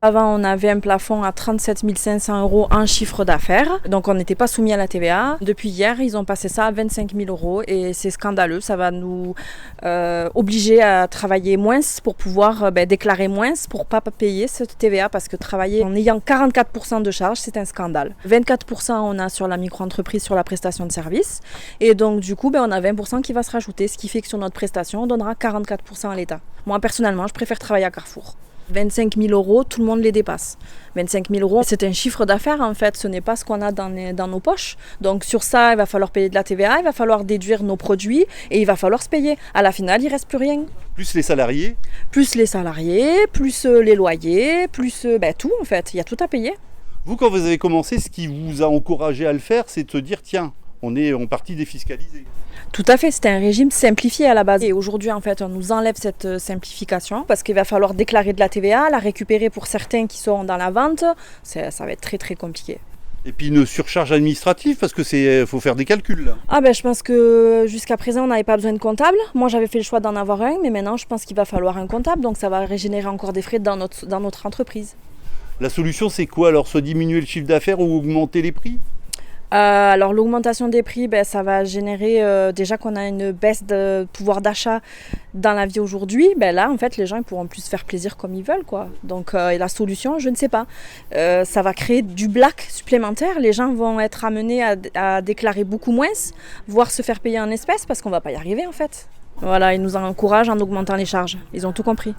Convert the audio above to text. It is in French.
Avant, on avait un plafond à 37 500 € en chiffre d'affaires, donc on n'était pas soumis à la TVA. Depuis hier, ils ont passé ça à 25 000 € et c'est scandaleux. Ça va nous obliger à travailler moins pour pouvoir déclarer moins pour ne pas payer cette TVA, parce que travailler en ayant 44% de charges, c'est un scandale. 24% on a sur la micro-entreprise, sur la prestation de service, et donc du coup, on a 20% qui va se rajouter, ce qui fait que sur notre prestation, on donnera 44% à l'État. Moi, personnellement, je préfère travailler à Carrefour. 25 000 €, tout le monde les dépasse. 25 000 €, c'est un chiffre d'affaires en fait, ce n'est pas ce qu'on a dans nos poches. Donc sur ça, il va falloir payer de la TVA, il va falloir déduire nos produits et il va falloir se payer. À la finale, il ne reste plus rien. Plus les salariés ? Plus les salariés, plus les loyers, plus tout en fait, il y a tout à payer. Vous, quand vous avez commencé, ce qui vous a encouragé à le faire, c'est de se dire, tiens, on est en partie défiscalisé. Tout à fait, c'était un régime simplifié à la base. Et aujourd'hui, en fait, on nous enlève cette simplification parce qu'il va falloir déclarer de la TVA, la récupérer pour certains qui sont dans la vente. Ça va être très très compliqué. Et puis une surcharge administrative, parce que faut faire des calculs là. Je pense que jusqu'à présent, on n'avait pas besoin de comptable. Moi, j'avais fait le choix d'en avoir un, mais maintenant, je pense qu'il va falloir un comptable. Donc ça va régénérer encore des frais dans notre entreprise. La solution, c'est quoi alors? Soit diminuer le chiffre d'affaires ou augmenter les prix? Alors l'augmentation des prix, ça va générer déjà qu'on a une baisse de pouvoir d'achat dans la vie aujourd'hui. Là, en fait, les gens ils pourront plus se faire plaisir comme ils veulent, quoi. Donc la solution, je ne sais pas. Ça va créer du black supplémentaire. Les gens vont être amenés à déclarer beaucoup moins, voire se faire payer en espèces parce qu'on ne va pas y arriver en fait. Voilà, ils nous encouragent en augmentant les charges. Ils ont tout compris.